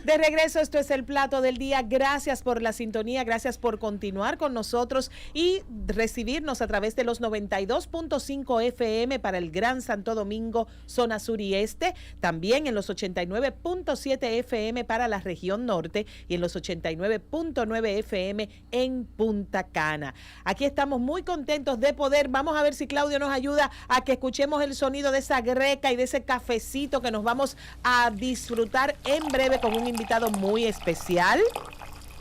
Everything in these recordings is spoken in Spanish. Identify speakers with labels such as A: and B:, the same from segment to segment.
A: De regreso, esto es El Plato del Día. Gracias por la sintonía, gracias por continuar con nosotros y recibirnos a través de los 92.5 FM para el Gran Santo Domingo, zona sur y este, también en los 89.7 FM para la región norte y en los 89.9 FM en Punta Cana. Aquí estamos muy contentos de poder, vamos a ver si Claudio nos ayuda a que escuchemos el sonido de esa greca y de ese cafecito que nos vamos a disfrutar en breve con un invitado muy especial.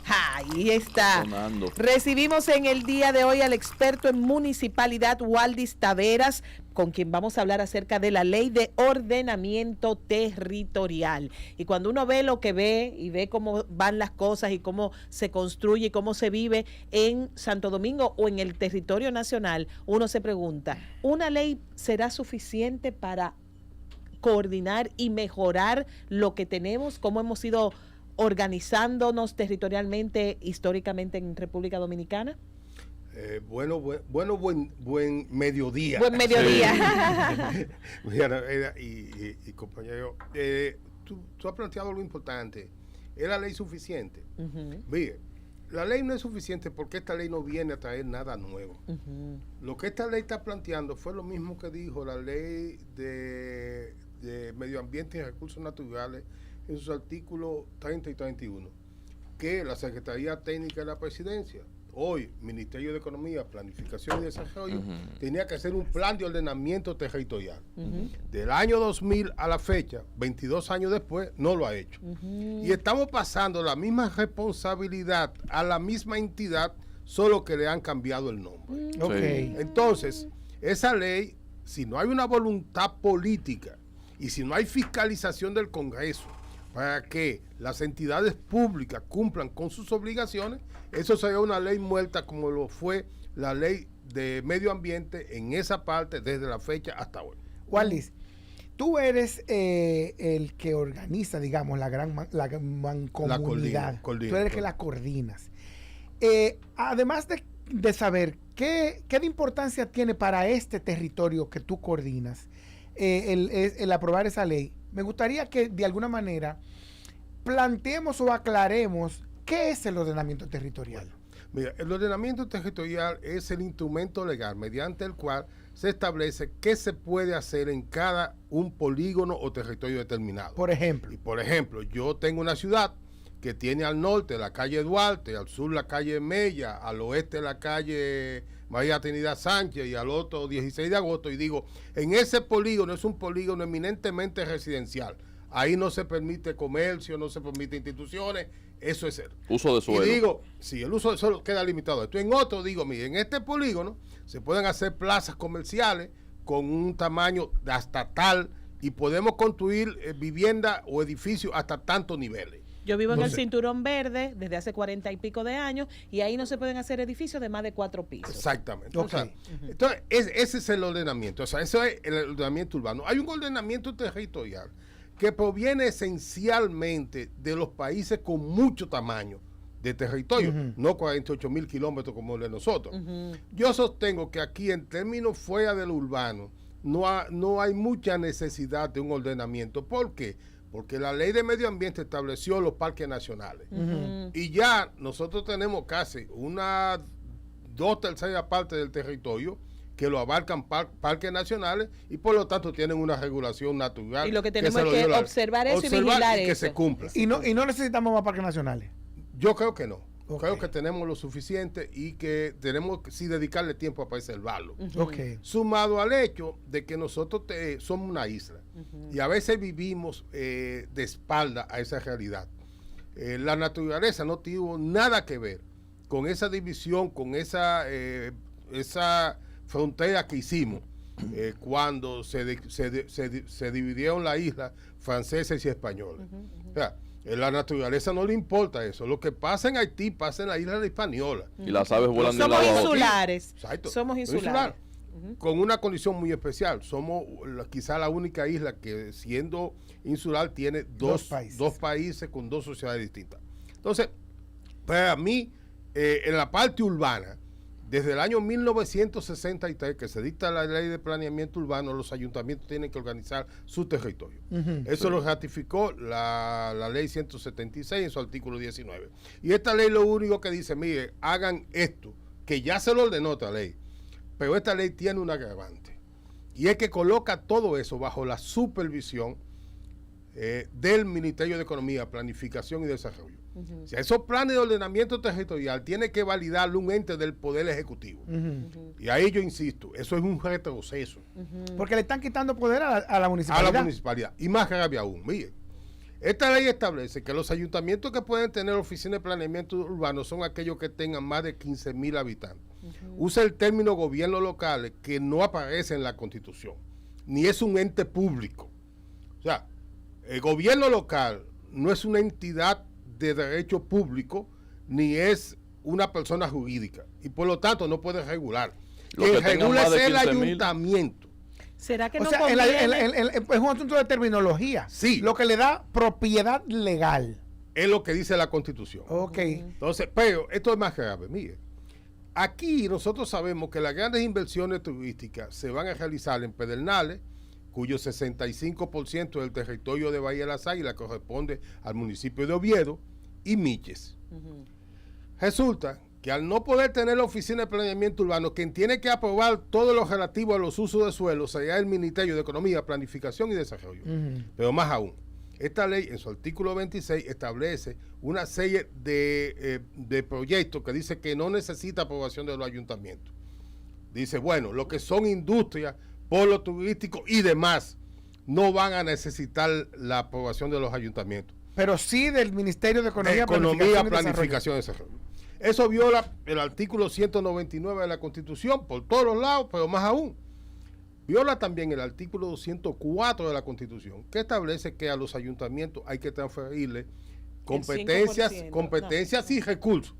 A: Ahí está.
B: Sonando.
A: Recibimos en el día de hoy al experto en municipalidad, Waldis Taveras, con quien vamos a hablar acerca de la ley de ordenamiento territorial. Y cuando uno ve lo que ve y ve cómo van las cosas y cómo se construye y cómo se vive en Santo Domingo o en el territorio nacional, uno se pregunta, ¿una ley será suficiente para coordinar y mejorar lo que tenemos, cómo hemos ido organizándonos territorialmente, históricamente en República Dominicana?
C: Buen mediodía.
A: Buen mediodía.
C: Sí. Mira, y compañero, tú has planteado algo importante. ¿Es la ley suficiente? Mire, la ley no es suficiente porque esta ley no viene a traer nada nuevo. Lo que esta ley está planteando fue lo mismo que dijo la ley de Medio Ambiente y Recursos Naturales en sus artículos 30 y 31, que la Secretaría Técnica de la Presidencia, hoy Ministerio de Economía, Planificación y Desarrollo, tenía que hacer un plan de ordenamiento territorial. Del año 2000 a la fecha, 22 años después, no lo ha hecho. Y estamos pasando la misma responsabilidad a la misma entidad, solo que le han cambiado el nombre.
B: Sí.
C: Entonces, esa ley, si no hay una voluntad política y si no hay fiscalización del Congreso para que las entidades públicas cumplan con sus obligaciones, eso sería una ley muerta como lo fue la ley de medio ambiente en esa parte desde la fecha hasta hoy.
D: Waldis, tú eres el que organiza, digamos, la mancomunidad. Tú eres el que la coordinas. Además de saber qué de importancia tiene para este territorio que tú coordinas el aprobar esa ley, me gustaría que de alguna manera planteemos o aclaremos qué es el ordenamiento territorial.
C: Mira, el ordenamiento territorial es el instrumento legal mediante el cual se establece qué se puede hacer en cada un polígono o territorio determinado.
D: Por ejemplo.
C: Y por ejemplo, yo tengo una ciudad que tiene al norte la calle Duarte, al sur la calle Mella, al oeste la calle María Trinidad Sánchez y al otro 16 de agosto, y digo, en ese polígono es un polígono eminentemente residencial. Ahí no se permite comercio, no se permite instituciones, eso es el
B: uso de suelo.
C: Y digo, sí, el uso de suelo queda limitado. Esto en otro, digo, mire, en este polígono se pueden hacer plazas comerciales con un tamaño hasta tal y podemos construir vivienda o edificios hasta tantos niveles.
A: Yo vivo en el Cinturón Verde desde hace 40 y pico de años y ahí no se pueden hacer edificios de más de 4 pisos.
C: Exactamente.
D: Okay.
C: O sea, entonces, ese es el ordenamiento. O sea, ese es el ordenamiento urbano. Hay un ordenamiento territorial que proviene esencialmente de los países con mucho tamaño de territorio, no 48,000 kilómetros como el de nosotros. Yo sostengo que aquí, en términos fuera del urbano, no hay mucha necesidad de un ordenamiento. ¿Por qué? Porque la ley de medio ambiente estableció los parques nacionales. Y ya nosotros tenemos casi una 2/3 parte del territorio que lo abarcan parques nacionales y por lo tanto tienen una regulación natural.
A: Y lo que tenemos es que observar eso y vigilar
C: y que
A: eso.
C: se cumpla.
D: Y no necesitamos más parques nacionales.
C: Yo creo que no.
D: Okay.
C: Creo que tenemos lo suficiente y que tenemos que sí dedicarle tiempo a preservarlo.
D: Okay.
C: Sumado al hecho de que nosotros somos una isla y a veces vivimos de espalda a esa realidad. La naturaleza no tuvo nada que ver con esa división, con esa frontera que hicimos cuando se dividieron la isla franceses y españoles. O sea, la naturaleza no le importa eso. Lo que pasa en Haití pasa en la isla de Hispaniola.
B: Y las aves vuelan de un
A: Somos
B: lado a otro.
A: insulares.
C: Exacto.
A: Somos insulares.
C: Con una condición muy especial. Somos quizá la única isla que, siendo insular, tiene dos países con 2 sociedades distintas. Entonces, para mí, en la parte urbana, desde el año 1963, que se dicta la ley de planeamiento urbano, los ayuntamientos tienen que organizar su territorio. Eso lo ratificó la ley 176 en su artículo 19. Y esta ley lo único que dice, mire, hagan esto, que ya se lo ordenó otra ley, pero esta ley tiene un agravante. Y es que coloca todo eso bajo la supervisión del Ministerio de Economía, Planificación y Desarrollo. O sea, esos planes de ordenamiento territorial tiene que validarlo un ente del Poder Ejecutivo. Y ahí yo insisto, eso es un retroceso.
D: Porque le están quitando poder a la municipalidad.
C: A la municipalidad. Y más grave aún, miren, esta ley establece que los ayuntamientos que pueden tener oficinas de planeamiento urbano son aquellos que tengan más de 15,000 habitantes. Usa el término gobierno local, que no aparece en la Constitución, ni es un ente público. O sea, el gobierno local no es una entidad de derecho público, ni es una persona jurídica, y por lo tanto no puede regular. Quien regula es el ayuntamiento.
A: ¿Será que
D: o
A: no
D: sea, es un asunto de terminología?
C: Sí.
D: Lo que le da propiedad legal.
C: Es lo que dice la Constitución.
D: Ok.
C: Entonces, pero esto es más grave. Mire, aquí nosotros sabemos que las grandes inversiones turísticas se van a realizar en Pedernales, cuyo 65% del territorio de Bahía de las Águilas corresponde al municipio de Oviedo, y Miches. Resulta que al no poder tener la oficina de planeamiento urbano, quien tiene que aprobar todo lo relativo a los usos de suelo sería el Ministerio de Economía, Planificación y Desarrollo. Pero más aún, esta ley en su artículo 26 establece una serie de proyectos que dice que no necesita aprobación de los ayuntamientos. Dice, bueno, lo que son industrias, polos turísticos y demás, no van a necesitar la aprobación de los ayuntamientos.
D: Pero sí del Ministerio de Economía,
C: Planificación y Desarrollo. Eso viola el artículo 199 de la Constitución por todos los lados, pero más aún, viola también el artículo 204 de la Constitución, que establece que a los ayuntamientos hay que transferirle competencias y recursos.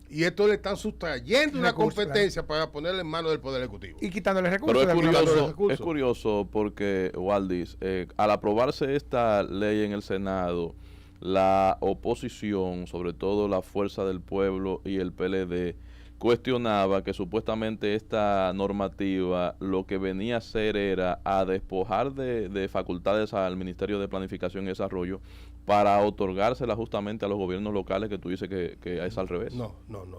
C: Y esto le están sustrayendo una competencia para ponerle en manos del Poder Ejecutivo.
D: Y quitándole recursos.
B: Pero es curioso porque, Waldis, al aprobarse esta ley en el Senado, la oposición, sobre todo la Fuerza del Pueblo y el PLD, cuestionaba que supuestamente esta normativa lo que venía a hacer era a despojar de facultades al Ministerio de Planificación y Desarrollo para otorgársela justamente a los gobiernos locales, que tú dices que es al revés.
C: No.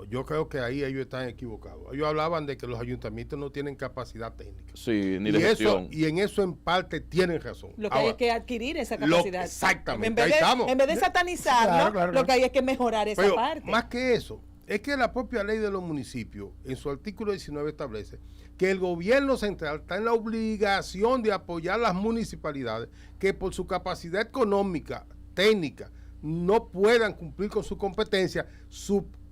C: Yo creo que ahí ellos están equivocados. Ellos hablaban de que los ayuntamientos no tienen capacidad técnica.
B: Sí, ni de gestión.
C: Y en eso en parte tienen razón.
A: Lo que hay es que adquirir esa capacidad.
C: Exactamente,
A: en vez de satanizarlo, claro. Lo que hay es que mejorar esa parte.
C: Más que eso, es que la propia ley de los municipios, en su artículo 19, establece que el gobierno central está en la obligación de apoyar las municipalidades que por su capacidad económica, técnica, no puedan cumplir con su competencia,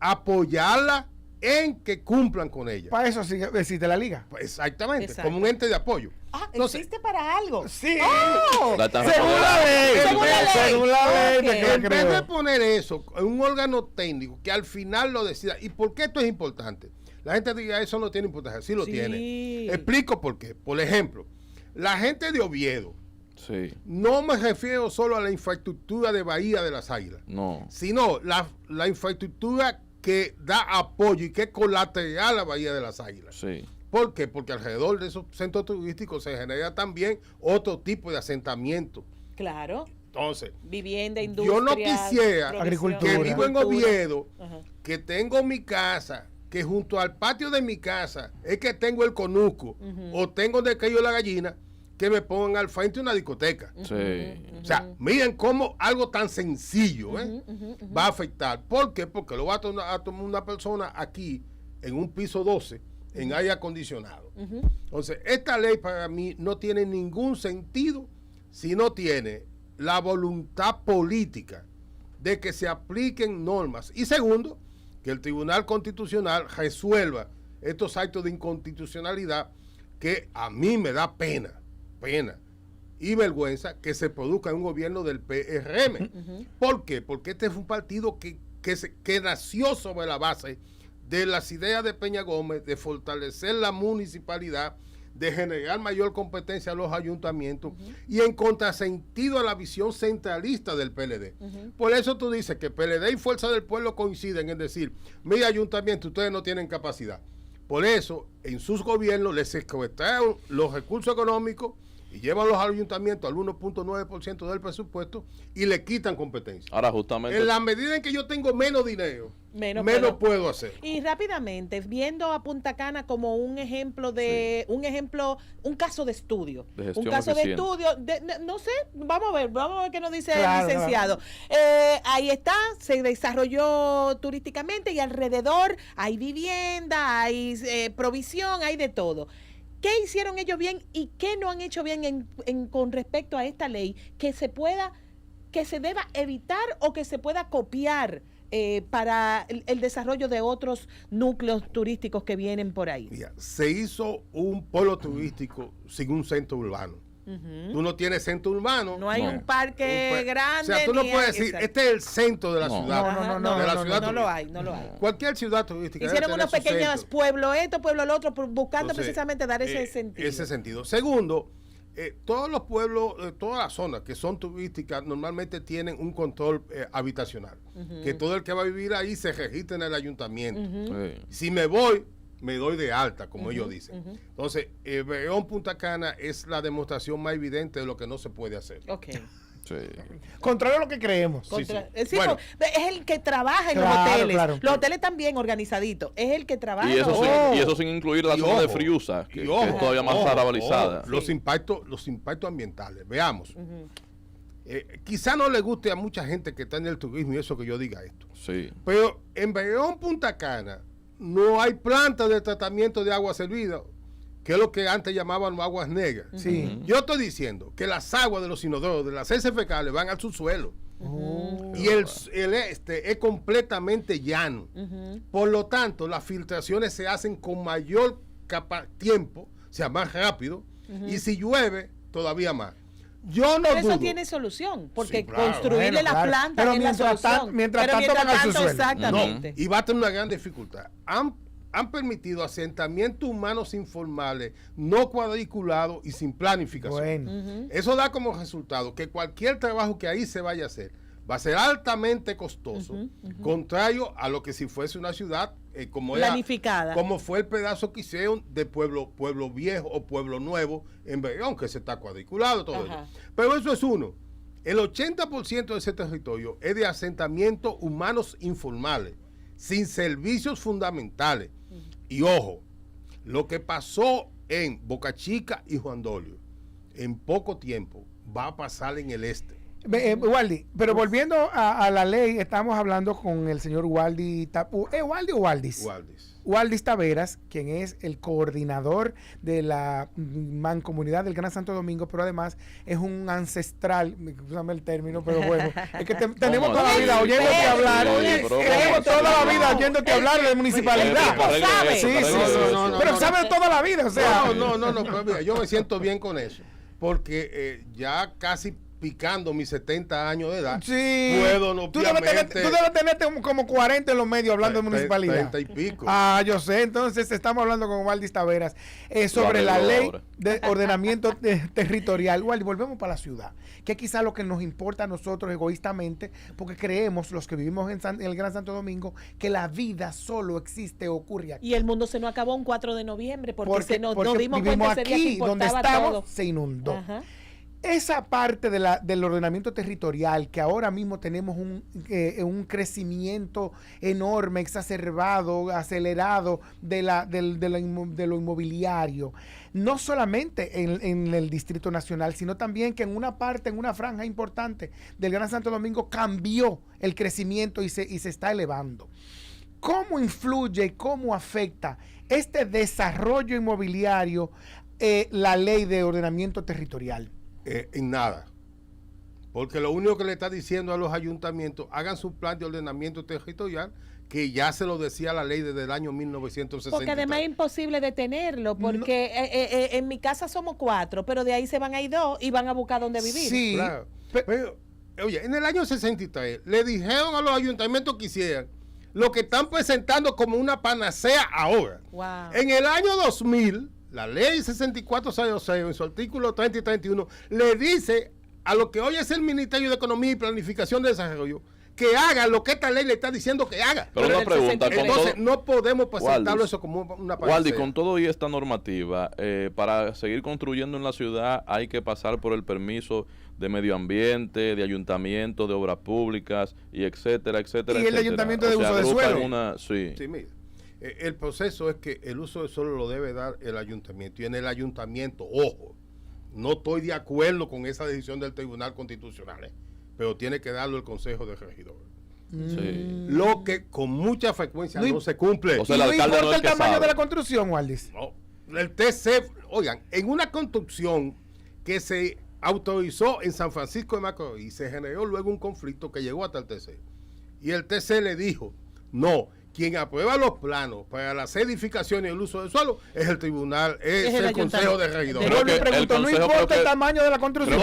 C: apoyarla en que cumplan con ella.
D: Para eso sí existe la liga.
C: Exactamente, como un ente de apoyo.
A: Entonces, ¿existe para algo?
D: Sí.
A: ¡Oh!
D: Según la ley.
C: En vez de poner eso en un órgano técnico que al final lo decida. ¿Y por qué esto es importante? La gente diga, eso no tiene importancia. Sí lo tiene. Explico por qué. Por ejemplo, la gente de Oviedo, no me refiero solo a la infraestructura de Bahía de las Águilas, sino la infraestructura que da apoyo y que es colateral a la Bahía de las Águilas. ¿Por qué? Porque alrededor de esos centros turísticos se genera también otro tipo de asentamiento.
A: Claro.
C: Entonces,
A: vivienda, industria,
C: yo no quisiera
D: agricultura,
C: que vivo en Oviedo, que tengo mi casa, que junto al patio de mi casa es que tengo el conuco, o tengo de aquello la gallina, que me pongan al frente una discoteca. O sea, miren cómo algo tan sencillo va a afectar. ¿Por qué? Porque lo va a tomar una persona aquí en un piso 12 en aire acondicionado. Entonces, esta ley para mí no tiene ningún sentido si no tiene la voluntad política de que se apliquen normas. Y segundo, que el Tribunal Constitucional resuelva estos actos de inconstitucionalidad que a mí me da pena y vergüenza que se produzca en un gobierno del PRM. ¿Por qué? Porque este es un partido que nació sobre la base de las ideas de Peña Gómez, de fortalecer la municipalidad, de generar mayor competencia a los ayuntamientos y en contrasentido a la visión centralista del PLD. Por eso tú dices que PLD y Fuerza del Pueblo coinciden en decir, mira ayuntamiento, ustedes no tienen capacidad. Por eso, en sus gobiernos les secuestraron los recursos económicos y llevan los ayuntamientos al 1.9% del presupuesto y le quitan competencia.
B: Ahora, justamente,
C: en la medida en que yo tengo menos dinero, menos puedo hacer.
A: Y rápidamente, viendo a Punta Cana como un ejemplo de, un caso de estudio. Un caso de estudio, no sé, vamos a ver qué nos dice el licenciado. Ahí está, se desarrolló turísticamente y alrededor hay vivienda, hay provisión, hay de todo. ¿Qué hicieron ellos bien y qué no han hecho bien con respecto a esta ley que se deba evitar o que se pueda copiar para el desarrollo de otros núcleos turísticos que vienen por ahí?
C: Mira, se hizo un polo turístico sin un centro urbano. Tú no tienes centro urbano.
A: No hay un parque grande.
C: O sea, tú no puedes decir, este es el centro de la ciudad.
A: No lo hay.
C: Cualquier ciudad turística.
A: Hicieron unos pequeños pueblos esto, pueblo el otro, buscando precisamente dar ese sentido.
C: Ese sentido. Segundo, todos los pueblos, todas las zonas que son turísticas normalmente tienen un control habitacional. Que todo el que va a vivir ahí se registre en el ayuntamiento. Si me voy, me doy de alta, como ellos dicen. Entonces, Berrión Punta Cana es la demostración más evidente de lo que no se puede hacer.
B: Sí.
D: Contrario a lo que creemos.
A: Bueno, es el que trabaja en los hoteles. Los hoteles están bien organizaditos. Es el que trabaja en los hoteles.
B: Y eso sin incluir la zona de Friusa, que es todavía más arabalizada.
C: Los impactos ambientales. Veamos. Quizá no le guste a mucha gente que está en el turismo y eso que yo diga esto.
B: Sí.
C: Pero en Berrión Punta Cana no hay plantas de tratamiento de agua servida, que es lo que antes llamaban aguas negras.
D: Sí.
C: Yo estoy diciendo que las aguas de los inodoros, de las heces fecales, van al subsuelo. Y el es completamente llano. Por lo tanto, las filtraciones se hacen con mayor tiempo, o sea, más rápido, y si llueve, todavía más. Yo no
A: pero
C: dudo.
A: eso tiene solución, porque construirle la planta
D: pero
A: es la solución.
D: Mientras tanto,
A: exactamente.
C: No, y va a tener una gran dificultad. Han permitido asentamientos humanos informales, no cuadriculados y sin planificación. Eso da como resultado que cualquier trabajo que ahí se vaya a hacer va a ser altamente costoso, contrario a lo que si fuese una ciudad como
A: planificada,
C: como fue el pedazo que hicieron de pueblo viejo o pueblo nuevo en Berrión, que se está cuadriculado todo eso. Pero eso es uno. El 80% de ese territorio es de asentamientos humanos informales, sin servicios fundamentales. Y ojo, lo que pasó en Boca Chica y Juan Dolio, en poco tiempo va a pasar en el este.
D: Waldy, pero volviendo a la ley, estamos hablando con el señor Waldy ¿Waldy o Waldis? Waldis Taveras, quien es el coordinador de la mancomunidad del Gran Santo Domingo, pero además es un ancestral, usame el término, pero bueno, es que tenemos toda la vida oyéndote hablar, tenemos toda la vida oyéndote hablar de municipalidad. Pero sabe toda la vida, o sea.
C: No, pero mira, yo me siento bien con eso, porque ya casi picando mis 70 años de edad, puedo no.
D: Tú debes tenerte como 40 en los medios hablando de municipalidad.
C: 30 y pico.
D: Yo sé. Entonces estamos hablando con Waldis Taveras sobre la ley de ordenamiento territorial. Waldy, volvemos para la ciudad, que quizá lo que nos importa a nosotros egoístamente, porque creemos, los que vivimos en el Gran Santo Domingo, que la vida solo existe o ocurre aquí.
A: Y el mundo se nos acabó un 4 de noviembre porque nos dimos
D: vivimos
A: cuenta
D: aquí, donde estamos,
A: todo.
D: se inundó. Esa parte del ordenamiento territorial, que ahora mismo tenemos un crecimiento enorme, exacerbado, acelerado de lo inmobiliario, no solamente en el Distrito Nacional, sino también que en una franja importante del Gran Santo Domingo cambió el crecimiento y se está elevando. ¿Cómo influye y cómo afecta este desarrollo inmobiliario la ley de ordenamiento territorial?
C: En nada, porque lo único que le está diciendo a los ayuntamientos, hagan su plan de ordenamiento territorial, que ya se lo decía la ley desde el año 1960.
A: Porque además es imposible detenerlo, porque en mi casa somos 4, pero de ahí se van a ir 2 y van a buscar dónde vivir.
C: Sí, claro. Pero, oye, en el año 63 le dijeron a los ayuntamientos que hicieran lo que están presentando como una panacea ahora.
A: Wow.
C: En el año 2000, la ley 6406 en su artículo 30 y 31 le dice a lo que hoy es el Ministerio de Economía y Planificación de Desarrollo que haga lo que esta ley le está diciendo que haga.
B: Pero una pregunta,
C: entonces no podemos presentarlo eso como una
B: Waldy, con todo y esta normativa, para seguir construyendo en la ciudad hay que pasar por el permiso de medio ambiente, de ayuntamiento, de obras públicas, y etcétera, etcétera.
D: Y el ayuntamiento de uso de suelo.
B: Sí,
C: mira, el proceso es que el uso de suelo lo debe dar el ayuntamiento. Y en el ayuntamiento, ojo, no estoy de acuerdo con esa decisión del Tribunal Constitucional, pero tiene que darlo el Consejo de Regidores.
B: Sí.
C: Lo que con mucha frecuencia no se cumple.
B: O sea,
D: ¿Y no
B: alcalde
D: importa
B: no es
D: el
B: que
D: tamaño
B: sabe.
D: de la construcción, Waldis?
C: No, el TC, oigan, en una construcción que se autorizó en San Francisco de Macorís, se generó luego un conflicto que llegó hasta el TC. Y el TC le dijo, no, quien aprueba los planos para las edificaciones y el uso del suelo es el tribunal, es el Consejo de Regidores.
D: Pero le pregunto, no importa el tamaño de la construcción.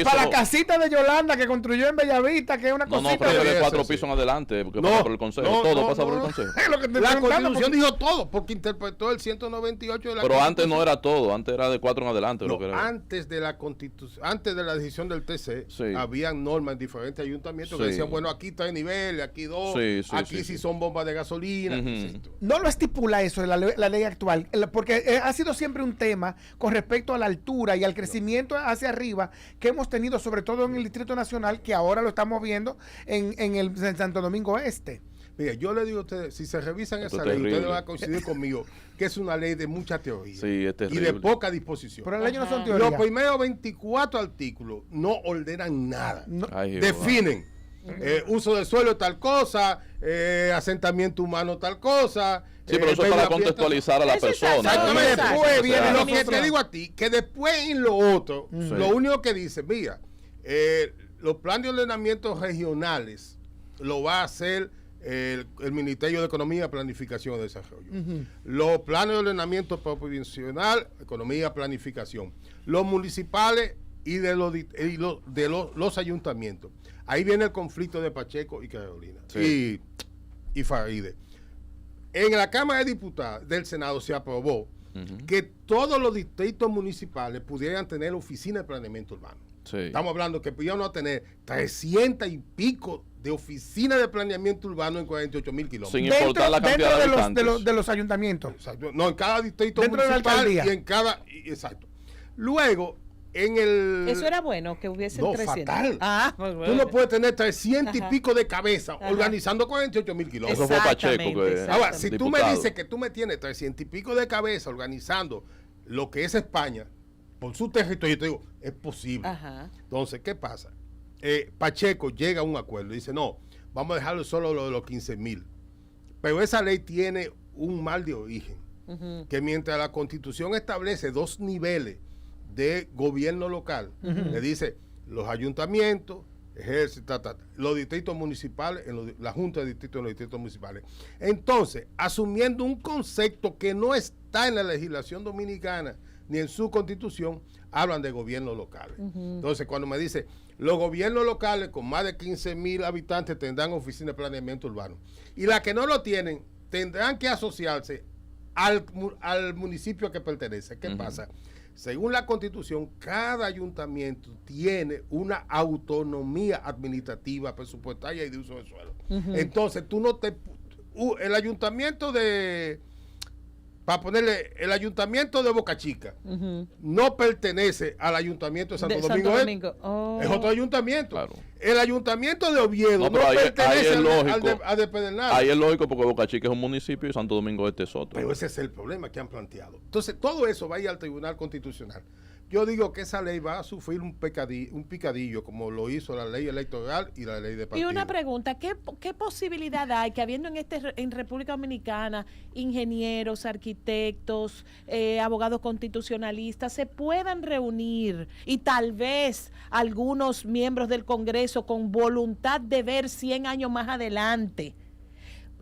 D: Para la casita de Yolanda que construyó en Bellavista, que es una cosita.
B: No, pero de 4 pisos en adelante, porque pasa por el Consejo. Todo pasa por el Consejo.
C: La Constitución dijo todo, porque interpretó el 198 de la
B: Pero antes no era todo, antes era de 4 en adelante.
C: No, antes de la Constitución, antes de la decisión del TC, habían normas en diferentes ayuntamientos que decían, bueno, aquí 3 niveles, aquí 2, aquí sí son bombas de gasolina.
D: No lo estipula eso en la ley actual, porque ha sido siempre un tema con respecto a la altura y al crecimiento hacia arriba que hemos tenido, sobre todo en el Distrito Nacional, que ahora lo estamos viendo en Santo Domingo Este.
C: Mira, yo le digo a ustedes, si se revisan esa ley, ustedes van a coincidir conmigo que es una ley de mucha teoría y de poca disposición.
D: Pero las leyes no son teoría.
C: Los primeros 24 artículos no ordenan nada, definen. Uso del suelo tal cosa, asentamiento humano tal cosa.
B: Sí, pero eso es para contextualizar a la persona.
C: Exactamente. Después viene lo que te digo a ti, que después en lo otro, lo único que dice, mira, los planes de ordenamiento regionales lo va a hacer el Ministerio de Economía, Planificación y Desarrollo. Los planes de ordenamiento provincial, Economía, Planificación. Los municipales y de los ayuntamientos. Ahí viene el conflicto de Pacheco y Carolina y Faride. En la Cámara de Diputados del Senado se aprobó que todos los distritos municipales pudieran tener oficina de planeamiento urbano. Estamos hablando que pudieran tener 300 y pico de oficinas de planeamiento urbano en 48,000 kilómetros.
B: Sin importar la cantidad de habitantes.
D: De los ayuntamientos.
C: Exacto. No, en cada distrito
D: dentro
C: municipal
D: de la
C: y en cada... Exacto. Luego...
A: Eso era bueno, que hubiesen 300.
C: Fatal. Bueno. Tú no puedes tener 300 y pico de cabeza organizando 48,000 kilómetros.
B: Eso fue Pacheco.
C: Ahora, si tú me dices que tú me tienes 300 y pico de cabeza organizando lo que es España por su territorio, yo te digo, es posible. Entonces, ¿qué pasa? Pacheco llega a un acuerdo y dice, no, vamos a dejarlo solo lo de los 15,000. Pero esa ley tiene un mal de origen, que mientras la Constitución establece 2 niveles de gobierno local, le dice los ayuntamientos, ejército, los distritos municipales, la Junta de Distritos en los distritos municipales. Entonces, asumiendo un concepto que no está en la legislación dominicana ni en su constitución, hablan de gobiernos locales. Entonces, cuando me dice, los gobiernos locales con más de 15,000 habitantes tendrán oficina de planeamiento urbano. Y las que no lo tienen, tendrán que asociarse al municipio que pertenece. ¿Qué pasa? Según la Constitución, cada ayuntamiento tiene una autonomía administrativa, presupuestaria y de uso de suelo. Entonces, el ayuntamiento el ayuntamiento de Boca Chica no pertenece al ayuntamiento de Santo Domingo. Es otro ayuntamiento. Claro. El ayuntamiento de Oviedo no pertenece a de Pedernales.
B: Ahí es lógico porque Boca Chica es un municipio y Santo Domingo Este es otro.
C: Pero ese es el problema que han planteado. Entonces, todo eso va a ir al Tribunal Constitucional. Yo digo que esa ley va a sufrir un picadillo, como lo hizo la ley electoral y la ley de partido.
A: Y una pregunta, ¿qué posibilidad hay que habiendo en República Dominicana ingenieros, arquitectos, abogados constitucionalistas se puedan reunir y tal vez algunos miembros del Congreso con voluntad de ver 100 años más adelante?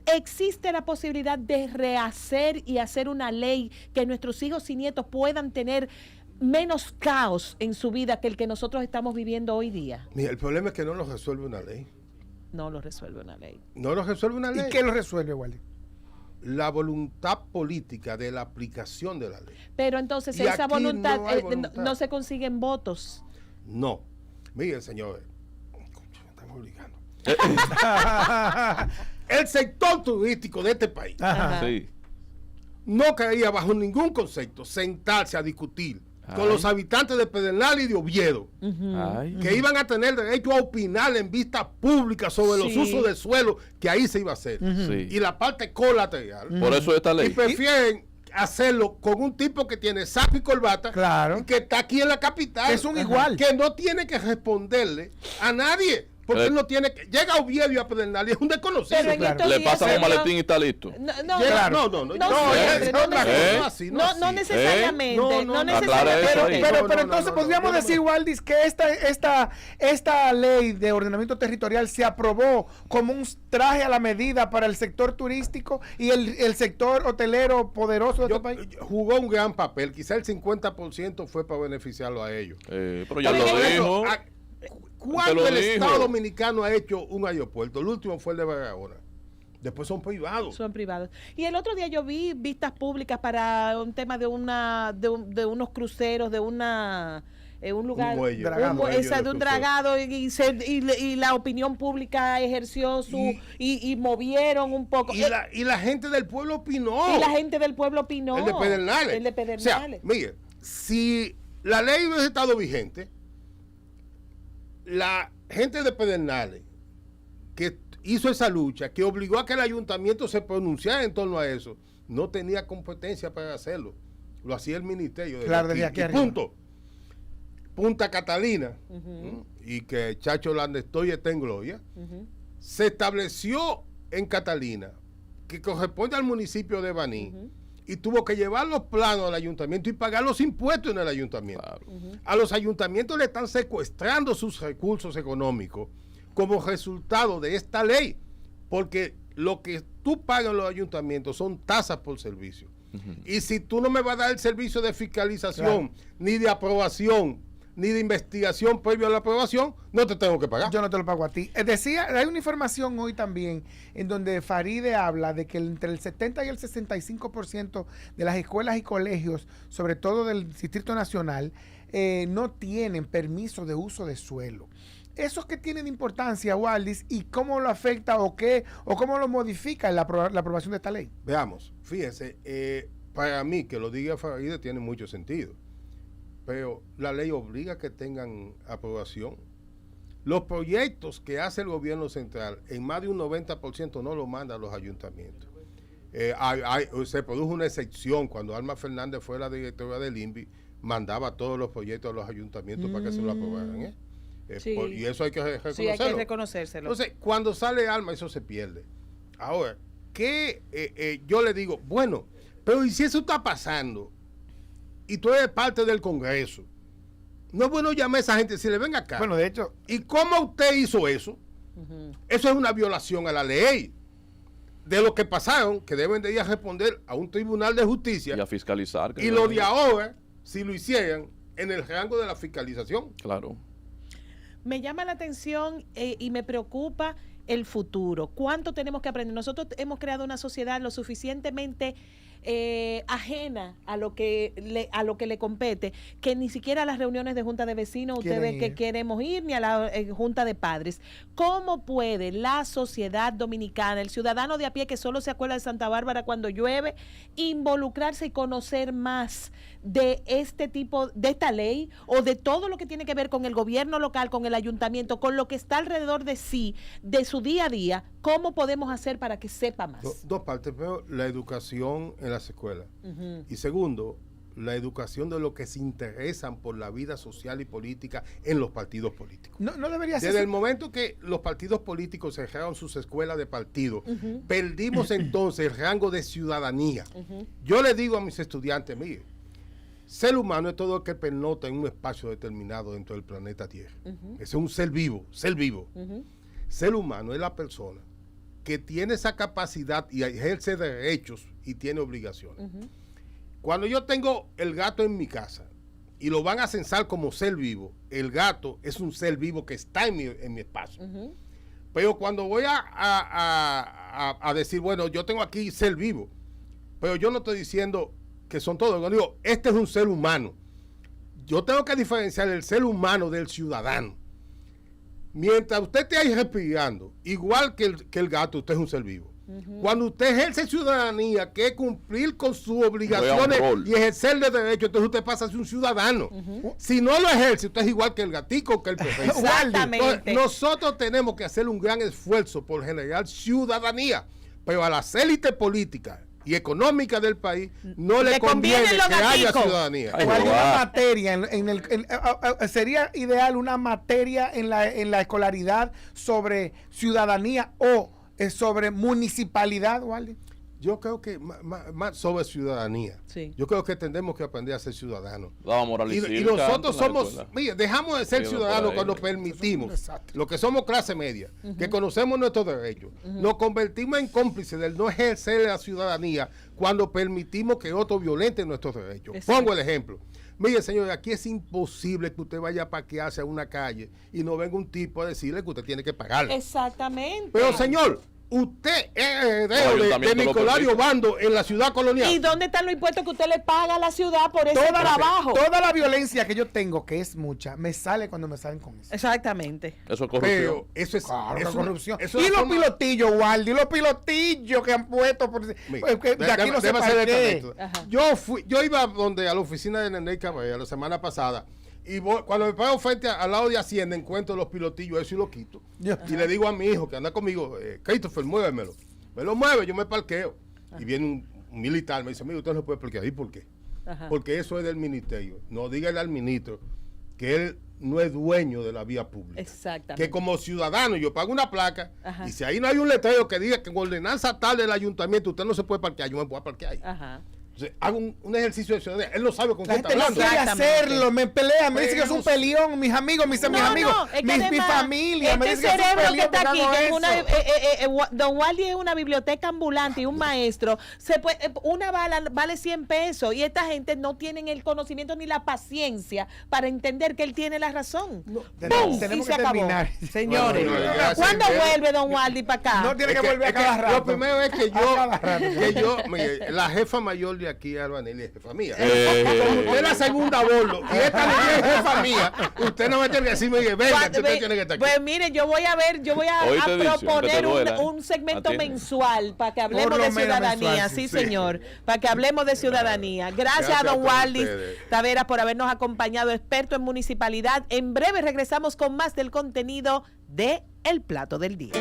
A: ¿Existe la posibilidad de rehacer y hacer una ley que nuestros hijos y nietos puedan tener menos caos en su vida que el que nosotros estamos viviendo hoy día?
C: Mira, el problema es que no lo resuelve una ley.
A: No lo resuelve una ley.
C: No lo resuelve una ley.
D: ¿Y qué lo resuelve, Wally?
C: La voluntad política de la aplicación de la ley.
A: Pero entonces esa voluntad no se consiguen votos.
C: No. Miren, señores, me están obligando. El sector turístico de este país
B: Sí.
C: no quería bajo ningún concepto sentarse a discutir con los habitantes de Pedernal y de Oviedo, que iban a tener derecho a opinar en vista pública sobre los usos del suelo que ahí se iba a hacer. Y la parte colateral.
B: Por eso esta ley.
C: Y prefieren hacerlo con un tipo que tiene saco y corbata,
D: claro,
C: y que está aquí en la capital.
D: Es un igual.
C: Que no tiene que responderle a nadie. Porque él no tiene que. Llega a Oviedo y a Pedernal y es un desconocido.
B: Le pasan un maletín y está listo.
A: No necesariamente. No necesariamente.
D: Pero entonces podríamos decir, Waldis, que esta ley de ordenamiento territorial se aprobó como un traje a la medida para el sector turístico y el sector hotelero poderoso de este país.
C: Jugó un gran papel. Quizá el 50% fue para beneficiarlo a ellos.
B: Pero ya lo dijo.
C: ¿Cuándo el Estado Dominicano ha hecho un aeropuerto? El último fue el de Barahona. Después son privados.
A: Son privados. Y el otro día yo vi vistas públicas para un tema de unos cruceros, de un lugar,
C: un muelle,
A: de un dragado, y la opinión pública ejerció y movieron un poco.
C: Y la gente del pueblo opinó.
A: Y la gente del pueblo opinó.
C: El de Pedernales.
A: El de Pedernales.
C: O sea, mire, si la ley hubiese estado vigente, la gente de Pedernales que hizo esa lucha, que obligó a que el ayuntamiento se pronunciara en torno a eso, no tenía competencia para hacerlo. Lo hacía el ministerio.
D: Claro, desde aquí arriba.
C: Punto. Punta Catalina, y que Chacho Landestoy está en gloria, se estableció en Catalina, que corresponde al municipio de Baní, y tuvo que llevar los planos al ayuntamiento y pagar los impuestos en el ayuntamiento. Claro. A los ayuntamientos le están secuestrando sus recursos económicos como resultado de esta ley, porque lo que tú pagas en los ayuntamientos son tasas por servicio. Y si tú no me vas a dar el servicio de fiscalización, ni de aprobación, ni de investigación previo a la aprobación, no te tengo que pagar.
D: Yo no te lo pago a ti. Decía, hay una información hoy también en donde Faride habla de que entre el 70 y el 65% de las escuelas y colegios, sobre todo del Distrito Nacional, no tienen permiso de uso de suelo. ¿Eso es que tiene de importancia, Waldis, y cómo lo afecta o cómo lo modifica la aprobación de esta ley?
C: Veamos, fíjense, para mí que lo diga Faride tiene mucho sentido. Pero la ley obliga a que tengan aprobación. Los proyectos que hace el gobierno central, en más de un 90% no lo manda a los ayuntamientos. Se produjo una excepción cuando Alma Fernández fue la directora del INVI, mandaba todos los proyectos a los ayuntamientos para que se lo aprobaran. Y eso hay que reconocerlo.
A: Sí, hay que reconocérselo.
C: Entonces, cuando sale Alma, eso se pierde. Ahora, yo le digo, bueno, pero ¿y si eso está pasando? Y tú eres parte del Congreso. No es bueno llamar a esa gente si le venga acá.
D: Bueno, de hecho.
C: ¿Y cómo usted hizo eso? Eso es una violación a la ley. De lo que pasaron, que deben de ir a responder a un tribunal de justicia.
B: Y a fiscalizar.
C: Y lo de ahora, si lo hicieran, en el rango de la fiscalización.
B: Claro.
A: Me llama la atención y me preocupa el futuro. ¿Cuánto tenemos que aprender? Nosotros hemos creado una sociedad lo suficientemente ajena a lo que le compete, que ni siquiera a las reuniones de junta de vecinos ustedes que queremos ir, ni a la junta de padres. ¿Cómo puede la sociedad dominicana, el ciudadano de a pie que solo se acuerda de Santa Bárbara cuando llueve, involucrarse y conocer más de este tipo, de esta ley, o de todo lo que tiene que ver con el gobierno local, con el ayuntamiento, con lo que está alrededor de sí, de su día a día? ¿Cómo podemos hacer para que sepa más?
C: Dos partes. Primero, la educación en las escuelas. Y segundo, la educación de los que se interesan por la vida social y política en los partidos políticos.
D: No debería ser.
C: Desde el momento que los partidos políticos cerraron sus escuelas de partido, perdimos entonces el rango de ciudadanía. Yo le digo a mis estudiantes, mire, ser humano es todo el que pernota en un espacio determinado dentro del planeta Tierra. Ese es un ser vivo, Ser humano es la persona que tiene esa capacidad y ejerce derechos y tiene obligaciones. Cuando yo tengo el gato en mi casa y lo van a censar como ser vivo, el gato es un ser vivo que está en mi espacio. Pero cuando voy a decir, bueno, yo tengo aquí ser vivo, pero yo no estoy diciendo que son todos, yo digo, este es un ser humano. Yo tengo que diferenciar el ser humano del ciudadano. mientras usted esté ahí respirando, igual que el gato, usted es un ser vivo. Cuando usted ejerce ciudadanía, que es cumplir con sus obligaciones y ejercerle derechos, entonces usted pasa a ser un ciudadano. Si no lo ejerce, usted es igual que el gatico, que el perro.
A: Exactamente.
C: Entonces, nosotros tenemos que hacer un gran esfuerzo por generar ciudadanía, pero a las élites políticas y económicas del país no le conviene que haya ciudadanía.
D: Una materia sería ideal una materia en la escolaridad sobre ciudadanía o sobre municipalidad, Waldi.
C: Yo creo que más sobre ciudadanía.
A: Sí.
C: Yo creo que tendremos que aprender a ser ciudadanos.
B: Y
C: nosotros somos, mire, dejamos de ser ciudadanos cuando permitimos, lo que somos clase media, que conocemos nuestros derechos, nos convertimos en cómplices del no ejercer la ciudadanía cuando permitimos que otros violenten nuestros derechos. Exacto. Pongo el ejemplo. Mire, señor, aquí es imposible que usted vaya a parquearse a una calle y no venga un tipo a decirle que usted tiene que pagarle.
A: Exactamente.
C: Pero, señor, usted es heredero de Nicolás Obando en la ciudad colonial.
A: ¿Y dónde están los impuestos que usted le paga a la ciudad por ese trabajo?
D: Toda la violencia que yo tengo, que es mucha, me sale cuando me salen con eso.
A: Exactamente.
B: Eso es corrupción.
C: Pero eso es corrupción.
D: Y los pilotillos, Waldi, los pilotillos que han puesto por de aquí no se parece.
C: Yo iba a la oficina de Nene Cabello la semana pasada. Y cuando me paro frente al lado de Hacienda, encuentro los pilotillos, eso y lo quito. Y le digo a mi hijo que anda conmigo, Christopher, muévemelo. Me lo mueve, yo me parqueo. Y viene un militar, me dice, mira, usted no se puede parquear. ¿Y por qué? Porque eso es del ministerio. No dígale al ministro que él no es dueño de la vía pública.
A: Exactamente.
C: Que como ciudadano yo pago una placa y si ahí no hay un letrero que diga que con ordenanza tal del ayuntamiento usted no se puede parquear, yo me puedo parquear ahí. Entonces, hago un ejercicio de ciudadanía. Él no sabe con qué está hablando.
D: No quiere hacerlo, me pelea, me dice que es un peleón, mis amigos, mis amigos, mi familia, me dice que es un peleón.
A: Que está aquí, Don Waldi es una biblioteca ambulante y un maestro. Una bala vale 100 pesos y esta gente no tienen el conocimiento ni la paciencia para entender que él tiene la razón.
D: Tenemos que terminar.
A: Señores, ¿cuándo vuelve Don Waldi para acá?
D: No tiene que volver a cada rato.
C: Lo primero es que yo, la jefa mayor de aquí, Albanelli, es jefa mía. Como usted es la segunda bolo y esta niña es jefa mía, usted no me tiene que decirme, venga, usted tiene que estar aquí.
A: Pues mire, yo voy a proponer un segmento mensual para que hablemos de ciudadanía. Sí, señor, para que hablemos de ciudadanía. Gracias a don Waldis Taveras por habernos acompañado, experto en municipalidad. En breve regresamos con más del contenido de El Plato del Día.